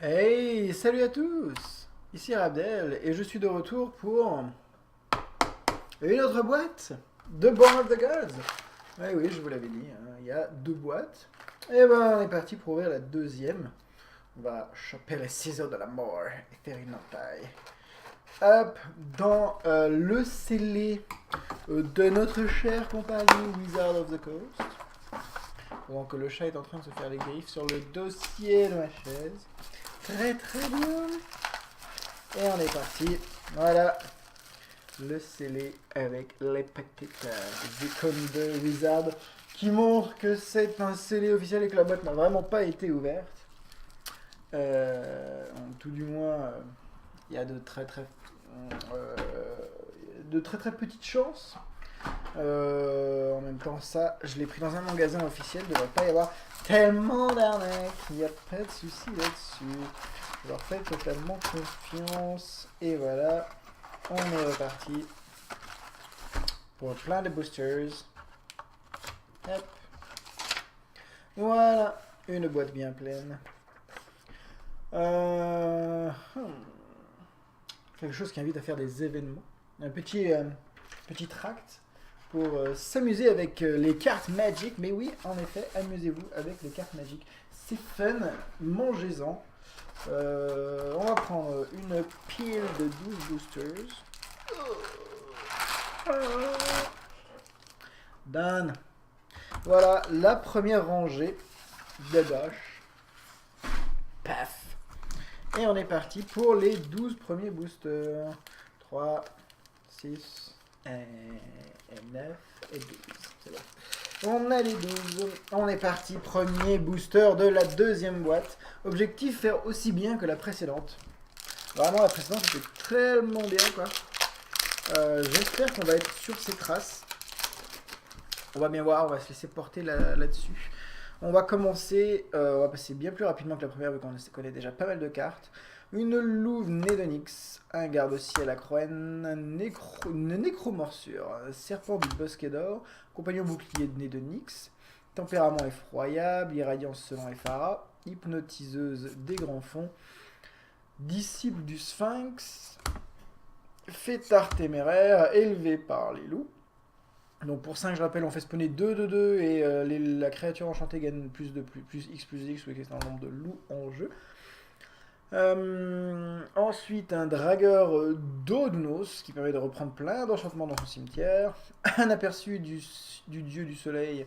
Hey, salut à tous! Ici Rabdel et je suis de retour pour une autre boîte de Born of the Gods. Oui, oui, je vous l'avais dit, hein, il y a deux boîtes. Et ben, on est parti pour ouvrir la deuxième. On va choper les ciseaux de la mort et faire une entaille. Hop, dans le scellé de notre cher compagnon Wizard of the Coast. Pendant que le chat est en train de se faire les griffes sur le dossier de ma chaise. Très très bien. Et on est parti. Voilà. Le scellé avec les petites icônes de Wizard qui montrent que c'est un scellé officiel et que la boîte n'a vraiment pas été ouverte. Tout du moins, il y a euh, de très très petites chances. En même temps, ça, je l'ai pris dans un magasin officiel. Il ne devrait pas y avoir tellement d'arnaques. Il n'y a pas de souci là-dessus. Je leur fais totalement confiance. Et voilà, on est reparti pour plein de boosters. Hop. Voilà, une boîte bien pleine. Quelque chose qui invite à faire des événements. Un petit tract pour s'amuser avec les cartes Magic. Mais oui, en effet, amusez-vous avec les cartes Magic. C'est fun, mangez-en. On va prendre une pile de 12 boosters. Dan. Voilà la première rangée de gauche. Paf. Et on est parti pour les 12 premiers boosters. 3, 6, et 9 et 12. C'est bon. On a les 12. On est parti. Premier booster de la deuxième boîte. Objectif, faire aussi bien que la précédente. Vraiment, la précédente était tellement bien, quoi. J'espère qu'on va être sur ses traces. On va bien voir, on va se laisser porter là-dessus. On va commencer, on va passer bien plus rapidement que la première vu qu'on connaît déjà pas mal de cartes. Une louve née d'Onyx, un garde-ciel à Croen, une nécromorsure, un serpent du bosquet d'or, compagnon bouclier né d'Onyx, tempérament effroyable, irradiance selon Ephara, hypnotiseuse des grands fonds, disciple du sphinx, fêtard téméraire, élevé par les loups. Donc pour 5, je rappelle, on fait spawner 2 de 2 et la créature enchantée gagne plus X plus X, ou c'est un nombre de loups en jeu. Ensuite, un dragueur d'Odnos qui permet de reprendre plein d'enchantements dans son cimetière. Un aperçu du dieu du soleil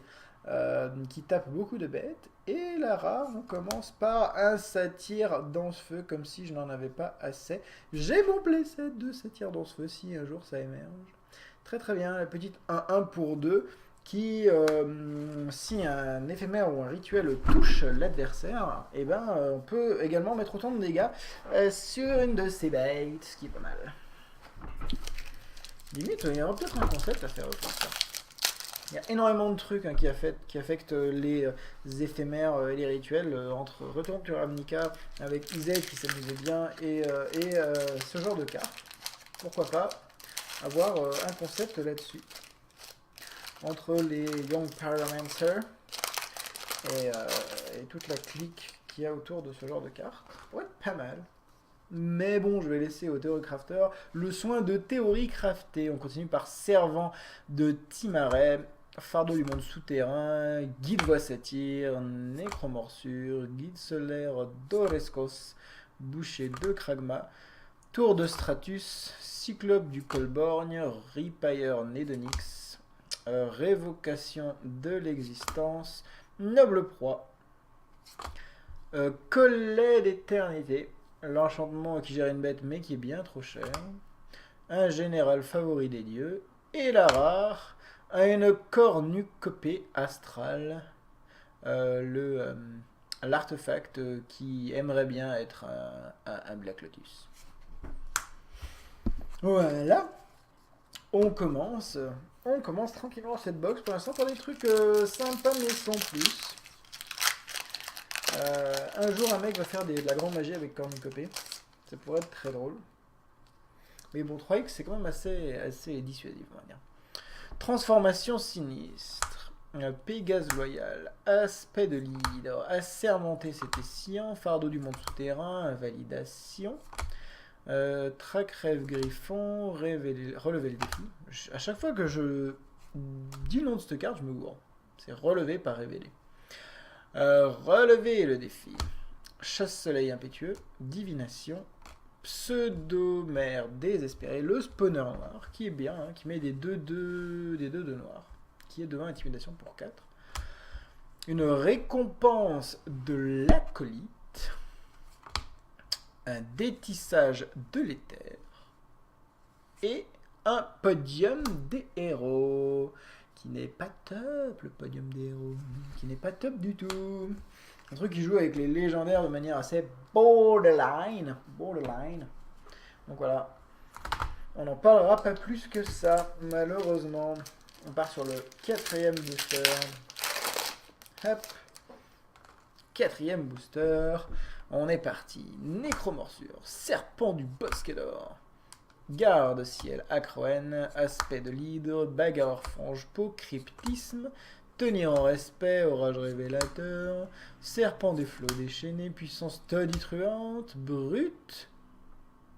qui tape beaucoup de bêtes. Et la rare, on commence par un satyre danse-feu, comme si je n'en avais pas assez. J'ai mon playset de satyre danse-feu si un jour ça émerge. Très très bien, la petite 1-1 pour 2 qui, si un éphémère ou un rituel touche l'adversaire, et ben, on peut également mettre autant de dégâts sur une de ses bêtes, ce qui est pas mal. Limite, il y aura peut-être un concept à faire autour de ça. Il y a énormément de trucs qui affectent les éphémères et les rituels, entre Retour sur Ravnica avec Izet qui s'amusait bien et ce genre de cartes. Pourquoi pas avoir un concept là-dessus. Entre les Young Pyromancer et toute la clique qu'il y a autour de ce genre de cartes. Ouais, pas mal. Mais bon, je vais laisser au Theory Crafter le soin de théorie crafter. On continue par Servant de Timaret, Fardeau du monde souterrain, Guide voix satire, Nécromorsure, Guide solaire d'Orescos, Boucher de Kragma, Tour de Stratus, Cyclope du Colborgne, Repaire né d'Onyx, Révocation de l'existence, Noble proie, Collet d'éternité, l'enchantement qui gère une bête mais qui est bien trop cher, un général favori des dieux, et la rare, une cornucopée astrale, l'artefact qui aimerait bien être un Black Lotus. Voilà, on commence. On commence tranquillement cette box. Pour l'instant, pas des trucs sympas, mais sans plus. Un jour, un mec va faire de la grande magie avec cornucopée. Ça pourrait être très drôle. Mais bon, 3X, c'est quand même assez dissuasif, on va dire. Transformation sinistre. Pégase loyal, aspect de leader, assermenté sétessien, fardeau du monde souterrain, invalidation, trac rêve griffon, relever le défi. À chaque fois que je dis le nom de cette carte, je me gourre. C'est relevé par révéler. Relever le défi. Chasse-soleil impétueux, divination, pseudomère désespéré, le spawner noir, qui est bien, hein, qui met des 2-2 de noir, qui est devant intimidation pour 4. Une récompense de l'acolyte, un détissage de l'éther, et un podium des héros, qui n'est pas top, le podium des héros, qui n'est pas top du tout. Un truc qui joue avec les légendaires de manière assez borderline. Donc voilà. On n'en parlera pas plus que ça, malheureusement. On part sur le 4e booster. Hop. 4e booster. On est parti. Nécromorsure. Serpent du bosque d'or. Garde-ciel Acroen. Aspect de leader. Bagarre frange-peau. Cryptisme. Tenir en respect, orage révélateur, serpent des flots déchaînés, puissance tonitruante, brute.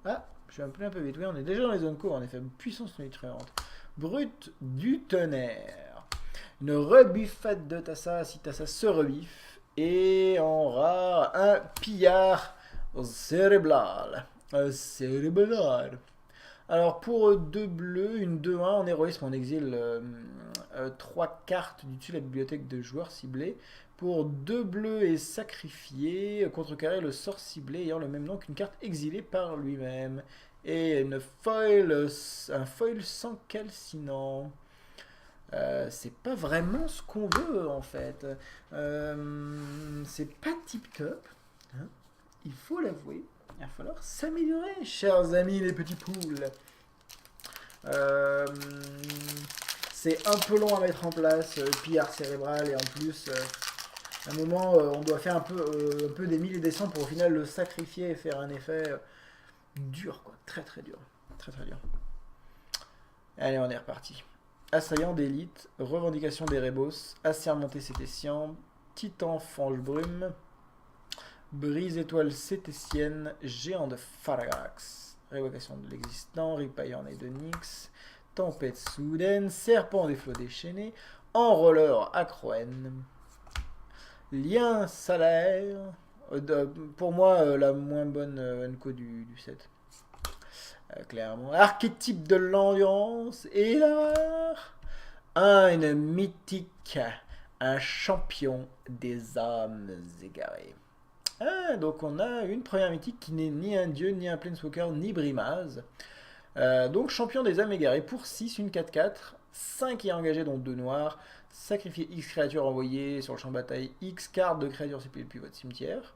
Ah, je suis un peu vite. Oui, on est déjà dans les zones courtes, en effet. Puissance tonitruante. Brute du tonnerre. Une rebuffade de Tassa, si Tassa se rebiffe. Et en rare, un pillard cérébral. Alors pour 2 bleus, une 2-1 en héroïsme, on exile 3 cartes du dessus de la bibliothèque de joueurs ciblés. Pour 2 bleus et sacrifié, contrecarrer le sort ciblé ayant le même nom qu'une carte exilée par lui-même. Et une foil, un foil sans calcinant. C'est pas vraiment ce qu'on veut en fait. C'est pas tip top, hein, il faut l'avouer. Il va falloir s'améliorer, chers amis les petits poules. C'est un peu long à mettre en place, pillard cérébral, et en plus, à un moment, on doit faire un peu des 1000 et des 100 pour au final le sacrifier et faire un effet dur, quoi. Très très dur. Très très dur. Allez, on est reparti. Assaillant d'élite, revendication des rébos, assermenté sétessien, titan fange brume, brise étoile sétessienne, géant de Faragax, révocation de l'existant, ripaillant et de Nyx, tempête soudaine, serpent des flots déchaînés, enrôleur Acroen, lien salaire, pour moi la moins bonne Enco du set. Clairement. Archétype de l'endurance et une mythique, un champion des âmes égarées. Ah, donc on a une première mythique qui n'est ni un dieu, ni un planeswalker, ni brimaz. Donc champion des âmes égarées pour 6, une 4-4, 5 est engagé dont 2 noirs, sacrifiez X créatures envoyées sur le champ de bataille, X cartes de créatures ciblées depuis votre cimetière.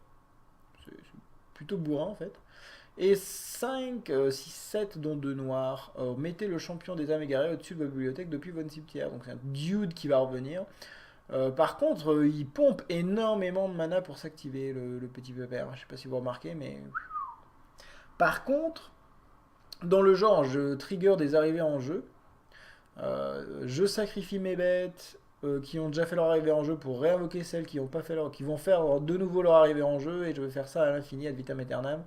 C'est plutôt bourrin en fait. Et 5, 6, 7 dont 2 noirs. Mettez le champion des âmes égarées au-dessus de votre bibliothèque depuis votre cimetière. Donc c'est un dude qui va revenir. Par contre, il pompe énormément de mana pour s'activer, le petit pépère. Je sais pas si vous remarquez, mais... Par contre, dans le genre, je trigger des arrivées en jeu. Je sacrifie mes bêtes qui ont déjà fait leur arrivée en jeu pour réinvoquer celles qui vont faire de nouveau leur arrivée en jeu. Et je vais faire ça à l'infini, ad vitam aeternam.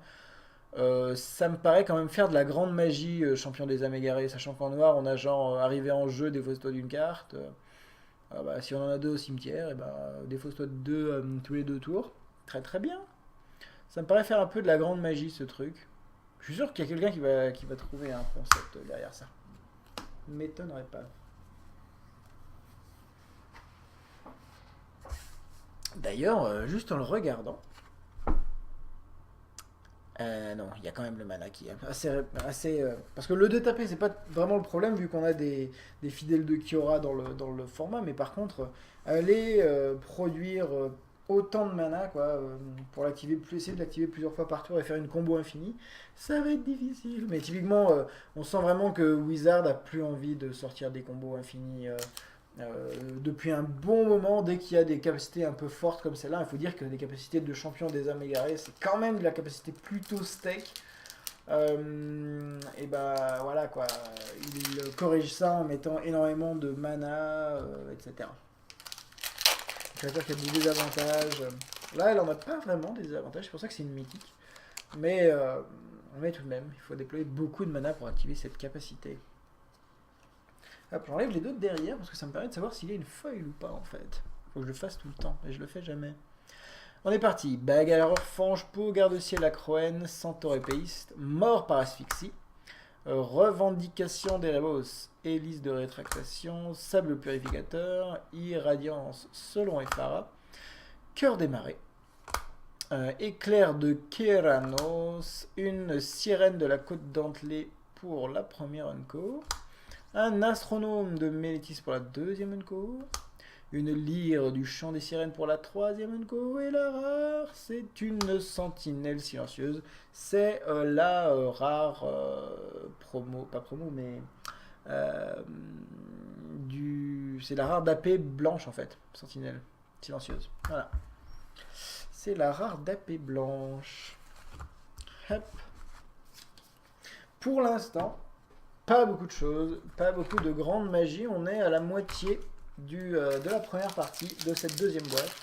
Ça me paraît quand même faire de la grande magie, champion des âmes égarées, sachant qu'en noir on a genre arrivé en jeu, défausse-toi d'une carte. Si on en a 2 au cimetière, et défausse-toi de 2 tous les 2 tours. Très très bien. Ça me paraît faire un peu de la grande magie ce truc. Je suis sûr qu'il y a quelqu'un qui va trouver un concept derrière ça. M'étonnerait pas. D'ailleurs, juste en le regardant, non, il y a quand même le mana qui est assez parce que le 2 tapé, c'est pas vraiment le problème vu qu'on a des fidèles de Kiora dans le format, mais par contre, aller produire autant de mana quoi, pour essayer de l'activer plusieurs fois par tour et faire une combo infinie, ça va être difficile. Mais typiquement, on sent vraiment que Wizard a plus envie de sortir des combos infinis. Depuis un bon moment, dès qu'il y a des capacités un peu fortes comme celle-là, il faut dire que des capacités de champion des âmes égarées, c'est quand même de la capacité plutôt steak. Et voilà quoi, il corrige ça en mettant énormément de mana, etc. Créature qui a des désavantages. Là, elle en a pas vraiment des désavantages, c'est pour ça que c'est une mythique. Mais tout de même, il faut déployer beaucoup de mana pour activer cette capacité. Hop, j'enlève les deux derrière parce que ça me permet de savoir s'il y a une feuille ou pas en fait. Faut que je le fasse tout le temps, et je le fais jamais. On est parti. Bagarreur, Fange, Peau, Garde-Ciel, Acroène, Centaure épéiste, Mort par asphyxie, Revendication d'Erebos, Hélice de rétractation, Sable purificateur, Irradiance selon Ephara, Cœur des marées, Éclair de Keranos, une Sirène de la côte dentelée pour la première unco, un Astronome de Mélétis pour la deuxième unco, une lyre du chant des sirènes pour la troisième unco, et la rare, c'est une sentinelle silencieuse. C'est la rare promo, pas promo, mais c'est la rare d'AP blanche en fait, sentinelle silencieuse. Voilà. C'est la rare d'AP blanche. Hop. Pour l'instant, pas beaucoup de choses, pas beaucoup de grande magie. On est à la moitié de la première partie de cette deuxième boîte.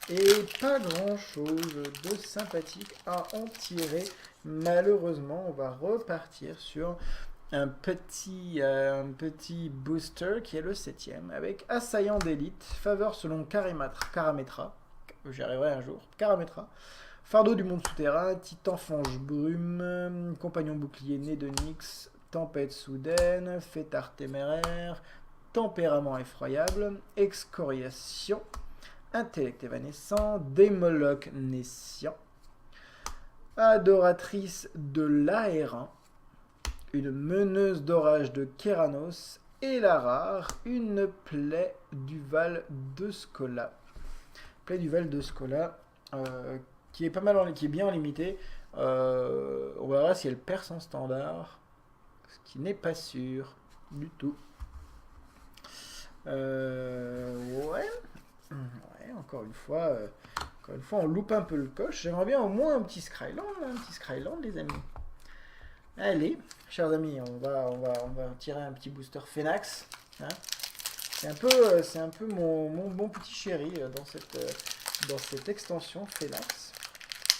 Et pas grand chose de sympathique à en tirer. Malheureusement, on va repartir sur un petit booster qui est le 7ème avec Assaillant d'élite, faveur selon Karametra, j'y arriverai un jour, Karametra, Fardeau du monde souterrain, Titan Fange Brume, Compagnon bouclier né de Nyx, Tempête soudaine, Fêtard téméraire, Tempérament effroyable, Excoriation, Intellect évanescent, Démoloc naissant, Adoratrice de l'Aérin, une meneuse d'orage de Keranos, et la rare, une plaie du Val de Skola. Plaie du Val de Skola, qui est pas mal, qui est bien limitée. On verra si elle perd son standard, ce qui n'est pas sûr du tout. Ouais, encore une fois, on loupe un peu le coche. J'aimerais bien au moins un petit Scryland, les amis. Allez, chers amis, on va tirer un petit booster Phénax. Hein. C'est un peu mon bon petit chéri dans cette extension Phénax.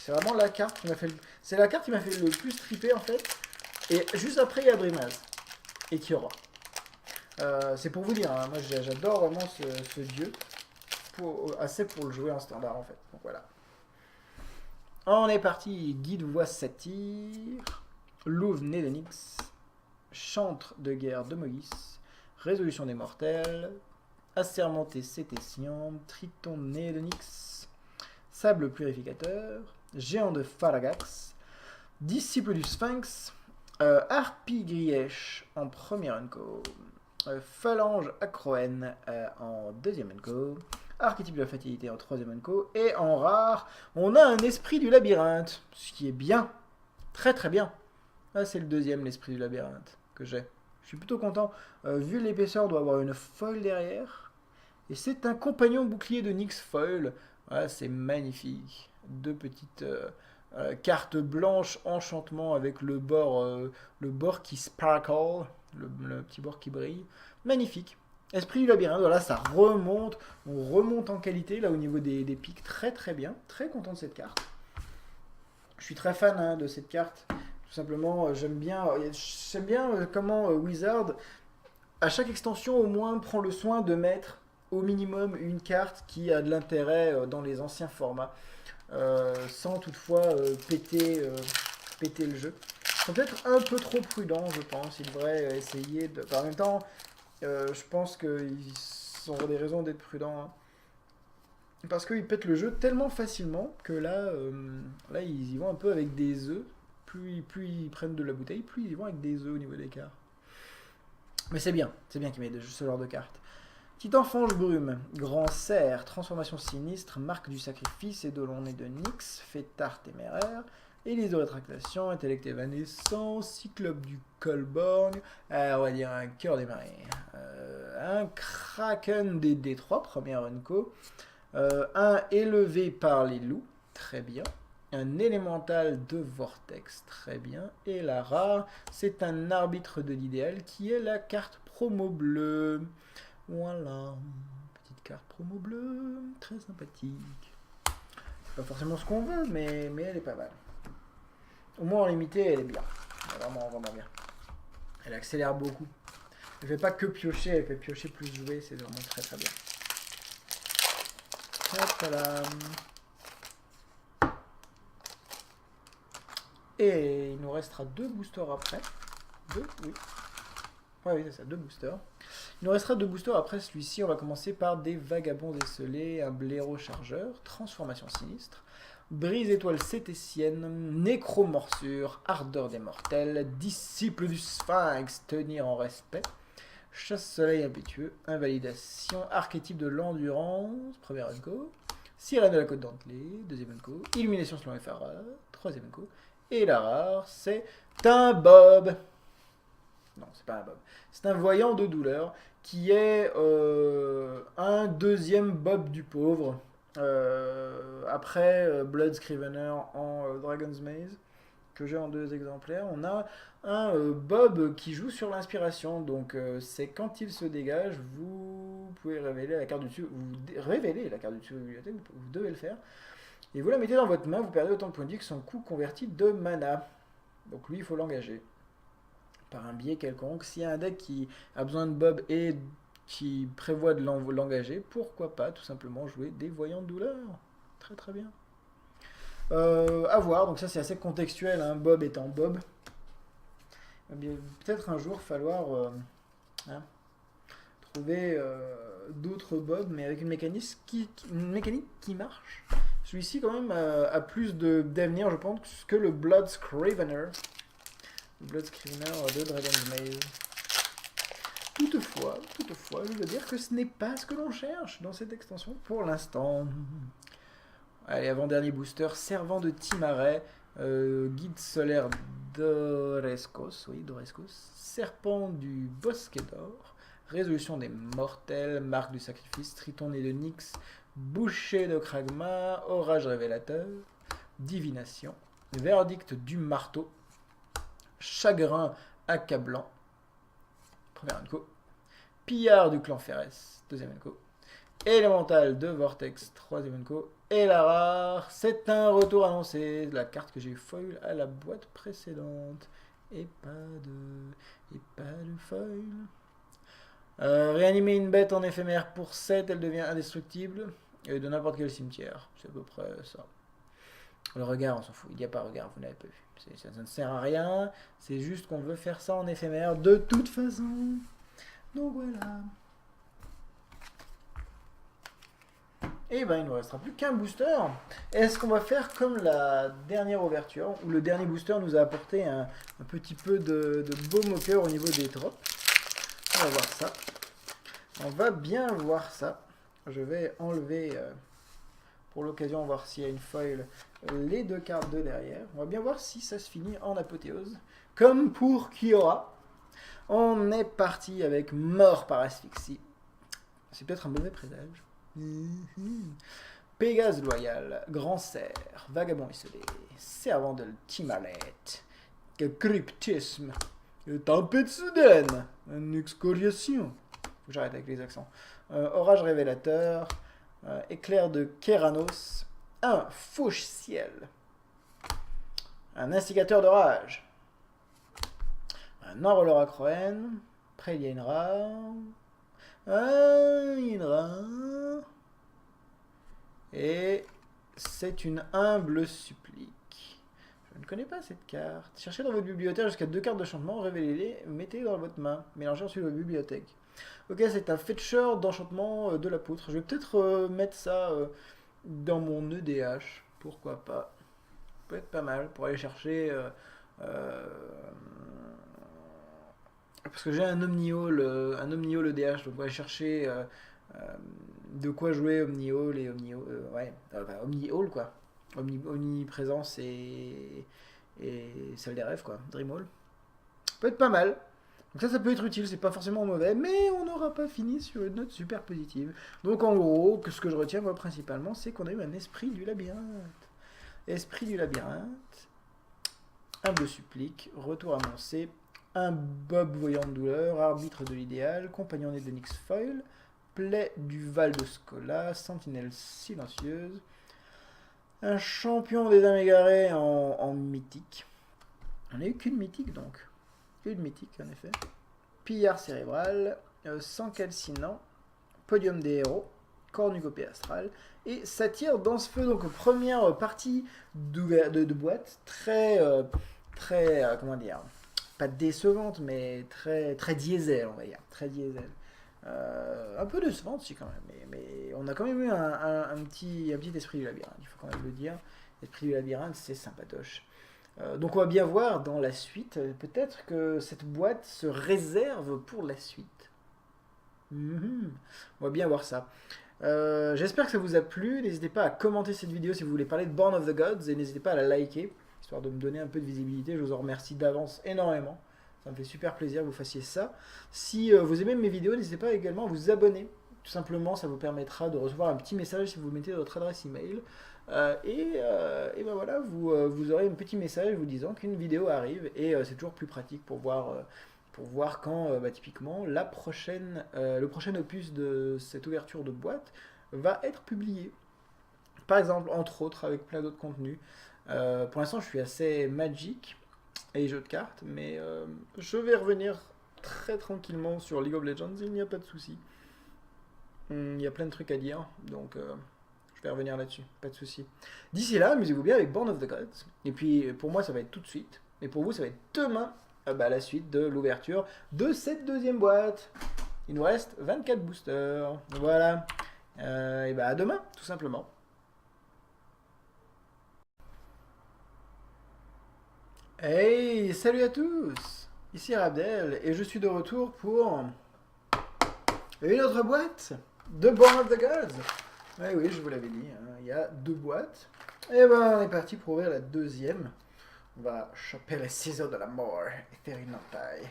C'est vraiment la carte qui m'a fait le plus triper en fait. Et juste après, il y a Dreamaz et Kiora. C'est pour vous dire, hein, moi j'adore vraiment ce dieu. Assez pour le jouer en standard en fait. Donc voilà. On est parti. Guide voix satyre. Louve né de Nyx. Chantre de guerre de Moïse. Résolution des mortels. Assermenté cététien. Triton né de Nyx. Sable purificateur. Géant de Faragax. Disciple du Sphinx. Harpie Grièche en première unco. Phalange Acroène en deuxième unco. Archétype de la fatalité en troisième unco. Et en rare, on a un esprit du labyrinthe. Ce qui est bien. Très très bien. Ah, c'est le deuxième, l'esprit du labyrinthe, que j'ai. Je suis plutôt content. Vu l'épaisseur, on doit avoir une foil derrière. Et c'est un compagnon bouclier de Nyx foil. Voilà, c'est magnifique. Deux petites cartes blanches enchantement avec le bord qui sparkle. Le petit bord qui brille. Magnifique. Esprit du labyrinthe, voilà, ça remonte. On remonte en qualité là au niveau des pics. Très très bien. Très content de cette carte. Je suis très fan de cette carte. Tout simplement, j'aime bien comment Wizard, à chaque extension au moins, prend le soin de mettre au minimum une carte qui a de l'intérêt dans les anciens formats. Sans toutefois péter le jeu. Ils sont peut-être un peu trop prudents, je pense. Ils devraient essayer de... En même temps, je pense qu'ils ont des raisons d'être prudents. Hein. Parce qu'ils pètent le jeu tellement facilement que là, ils y vont un peu avec des œufs. Plus ils prennent de la bouteille, plus ils y vont avec des œufs au niveau des cartes. Mais c'est bien qu'ils mettent ce genre de cartes. Titan Fange Brume, Grand Cerf, Transformation Sinistre, Marque du Sacrifice, Eidolon né de Nyx, Fêtard téméraire, Hélice de rétractation, Intellect évanescent, Cyclope du Colborgne, on va dire un Cœur des marées, un Kraken des D3, première unco, un Élevé par les loups, très bien, un Élémental de Vortex, très bien, et la rare, c'est un Arbitre de l'idéal qui est la carte promo bleue. Voilà, petite carte promo bleue, très sympathique. C'est pas forcément ce qu'on veut, mais elle est pas mal. Au moins en limité, elle est bien. Elle est vraiment, vraiment bien. Elle accélère beaucoup. Elle fait pas que piocher, elle fait piocher plus jouer, c'est vraiment très très bien. Hop là. Et il nous restera 2 boosters après. 2, oui. Ouais, oui, c'est ça, 2 boosters. Il nous restera 2 boosters après celui-ci. On va commencer par des vagabonds esselés, un blaireau chargeur, transformation sinistre, brise étoile cététienne, nécromorsure, ardeur des mortels, disciple du sphinx, tenir en respect, chasse soleil impétueux, invalidation, archétype de l'endurance, premier unco, sirène de la côte dentelée, deuxième unco, illumination selon FRA, troisième unco, et la rare, c'est un Bob. Non, c'est pas un Bob. C'est un voyant de douleur qui est un deuxième Bob du pauvre. Après Blood Scrivener en Dragon's Maze, que j'ai en 2 exemplaires, on a un Bob qui joue sur l'inspiration. Donc c'est quand il se dégage, vous pouvez révéler la carte du dessus. Vous révélez la carte du dessus de la bibliothèque, vous devez le faire. Et vous la mettez dans votre main, vous perdez autant de points de vie que son coût converti de mana. Donc lui, il faut l'engager par un biais quelconque. S'il y a un deck qui a besoin de Bob et qui prévoit de l'engager, pourquoi pas tout simplement jouer des voyants de douleur. Très très bien. À voir, donc ça c'est assez contextuel, hein, Bob étant Bob. Peut-être un jour falloir trouver d'autres Bob, mais avec une mécanique qui marche. Celui-ci quand même a plus d'avenir, je pense, que le Blood Scrivener. Le Blood Scrivener de Dragon's Maze. Toutefois, je veux dire que ce n'est pas ce que l'on cherche dans cette extension pour l'instant. Allez, avant-dernier booster, Servant de Timaret, Guide solaire d'Orescos, oui, d'Orescos, Serpent du Bosquet d'Or, Résolution des Mortels, Marque du Sacrifice, Triton né de Nyx, Boucher de Kragma, Orage révélateur, Divination, Verdict du Marteau, Chagrin accablant, premier unco, Pillard du clan Férès, deuxième unco, Élémental de Vortex, troisième unco, et la rare, c'est un retour annoncé, la carte que j'ai foil à la boîte précédente, et pas de foil. Réanimer une bête en éphémère pour 7, elle devient indestructible, et de n'importe quel cimetière, c'est à peu près ça. Le regard, on s'en fout, il n'y a pas de regard, vous n'avez pas vu. Ça ne sert à rien, c'est juste qu'on veut faire ça en éphémère de toute façon. Donc voilà. Et ben il ne nous restera plus qu'un booster. Est-ce qu'on va faire comme la dernière ouverture, où le dernier booster nous a apporté un petit peu de baume au cœur au niveau des drops? On va voir ça. On va bien voir ça. Je vais enlever, pour l'occasion, voir s'il y a une foil, les 2 cartes de derrière. On va bien voir si ça se finit en apothéose. Comme pour Kiora. On est parti avec Mort par asphyxie. C'est peut-être un mauvais présage. Pégase loyal, Grand Cerf, Vagabond esselé, Servant de Timaret, Cryptisme, Tempête soudaine, une excoriation. Faut que j'arrête avec les accents. Orage révélateur, Éclair de Kéranos, un Fauche ciel, un Instigateur d'orage, un Enrôleur à Croen, Prélienra, et c'est une humble supplique. Je ne connais pas cette carte. Cherchez dans votre bibliothèque jusqu'à 2 cartes de chantement, révélez-les, mettez-les dans votre main, mélangez ensuite votre bibliothèque. Ok, c'est un fetcher d'enchantement de la poutre. Je vais peut-être mettre ça dans mon EDH, pourquoi pas. Ça peut être pas mal pour aller chercher... parce que j'ai un Omni-Hall EDH, donc on va chercher de quoi jouer Omni-Hall et Omni-Hall quoi. Omniprésence et celle des rêves quoi, Dream-Hall. Ça peut être pas mal. Donc ça peut être utile, c'est pas forcément mauvais, mais on n'aura pas fini sur une note super positive. Donc en gros, ce que je retiens moi principalement, c'est qu'on a eu un esprit du labyrinthe. Esprit du labyrinthe, humble supplique, retour annoncé, un Bob voyant de douleur, arbitre de l'idéal, compagnon né de Nyx Foil, Plaie du Val de Scola, Sentinelle silencieuse, un champion des dames égarées en mythique. On n'a eu qu'une mythique donc. Une mythique en effet. Pillard cérébral, sang calcinant, podium des héros, cornucopée astral et satire dans ce feu. Donc première partie de boîte très comment dire, pas décevante mais très diesel on va dire, très diesel. Un peu décevante aussi quand même, mais on a quand même eu un petit esprit du labyrinthe, il faut quand même le dire. L'esprit du labyrinthe c'est sympatoche. Donc on va bien voir dans la suite, peut-être que cette boîte se réserve pour la suite. On va bien voir ça. J'espère que ça vous a plu, n'hésitez pas à commenter cette vidéo si vous voulez parler de Born of the Gods, et n'hésitez pas à la liker, histoire de me donner un peu de visibilité, je vous en remercie d'avance énormément. Ça me fait super plaisir que vous fassiez ça. Si vous aimez mes vidéos, n'hésitez pas également à vous abonner. Tout simplement, ça vous permettra de recevoir un petit message si vous mettez votre adresse email. Et ben voilà, vous aurez un petit message vous disant qu'une vidéo arrive. Et c'est toujours plus pratique pour voir quand, typiquement, le prochain opus de cette ouverture de boîte va être publié. Par exemple, entre autres, avec plein d'autres contenus. Pour l'instant, je suis assez Magic et jeux de cartes, mais je vais revenir très tranquillement sur League of Legends, il n'y a pas de souci. Il y a plein de trucs à dire, donc je vais revenir là-dessus, pas de souci. D'ici là, amusez-vous bien avec Born of the Gods. Et puis pour moi, ça va être tout de suite, et pour vous, ça va être demain, la suite de l'ouverture de cette deuxième boîte. Il nous reste 24 boosters, voilà. Et à demain, tout simplement. Hey, salut à tous! Ici Rabdel, et je suis de retour pour une autre boîte de Born of the Gods. Oui, je vous l'avais dit, hein, il y a 2 boîtes. Et on est parti pour ouvrir la deuxième. On va choper les ciseaux de la mort et faire une entaille.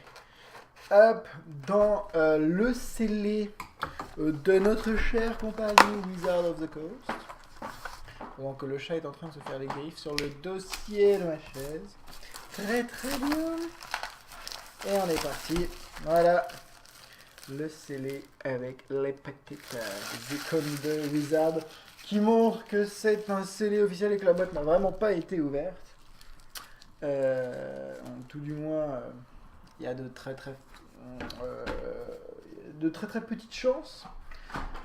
Hop, dans le scellé de notre cher compagnon Wizard of the Coast. Pendant que le chat est en train de se faire les griffes sur le dossier de ma chaise. Très bien. Et on est parti. Voilà. Le scellé avec les petites icônes de Wizard qui montrent que c'est un scellé officiel et que la boîte n'a vraiment pas été ouverte. Tout du moins, il y a de très petites chances.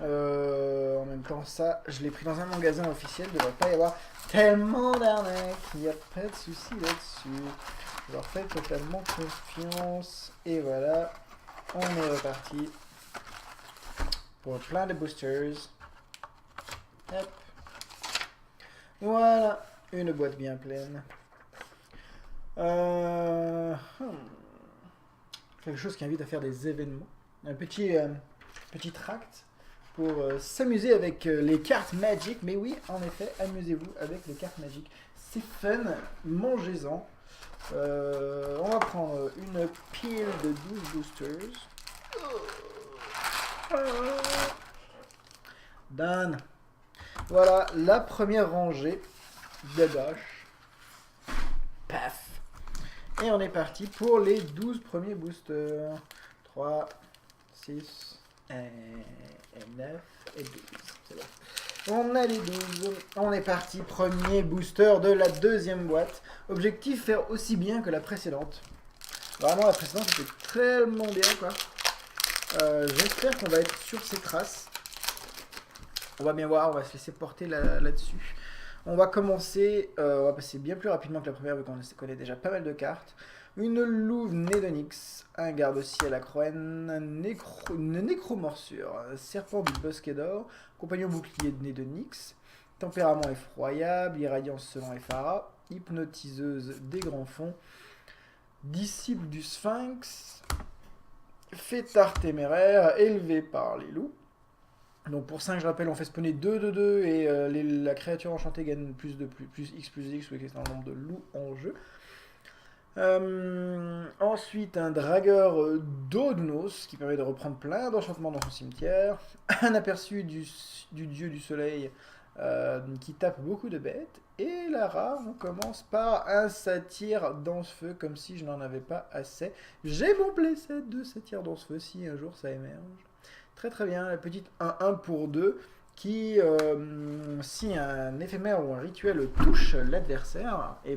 En même temps, ça, je l'ai pris dans un magasin officiel, il ne devrait pas y avoir tellement d'arnaques, il n'y a pas de souci là-dessus. Je leur fais totalement confiance. Et voilà, on est reparti pour plein de boosters. Hop. Voilà, une boîte bien pleine. Quelque chose qui invite à faire des événements. Un petit tract pour s'amuser avec les cartes Magic. Mais oui, en effet, amusez-vous avec les cartes Magic. C'est fun, mangez-en. On va prendre une pile de 12 boosters. Done. Voilà la première rangée de Dash. Paf. Et on est parti pour les 12 premiers boosters. 3, 6, et 9 et 12. C'est bon. On a les 12. On est parti. Premier booster de la deuxième boîte. Objectif, faire aussi bien que la précédente. Vraiment, la précédente était tellement bien, quoi. J'espère qu'on va être sur ses traces. On va bien voir, on va se laisser porter là-dessus. On va commencer, on va passer bien plus rapidement que la première, vu qu'on connaît déjà pas mal de cartes. Une louve née d'Onyx, un garde-ciel à Croen, une nécromorsure, un serpent du bosquet d'or, compagnon bouclier née d'Onyx, tempérament effroyable, irradiance selon Ephara, hypnotiseuse des grands fonds, disciple du sphinx, fêtard téméraire, élevé par les loups. Donc pour 5, je rappelle, on fait spawner 2 et la créature enchantée gagne plus X plus X, ou c'est un nombre de loups en jeu. Ensuite, un dragueur d'Odnos qui permet de reprendre plein d'enchantements dans son cimetière. Un aperçu du dieu du soleil qui tape beaucoup de bêtes. Et la rare, on commence par un satyre dans ce feu, comme si je n'en avais pas assez. J'ai mon playset de satyre dans ce feu si un jour ça émerge. Très très bien, la petite 1-1 pour 2 qui, si un éphémère ou un rituel touche l'adversaire, et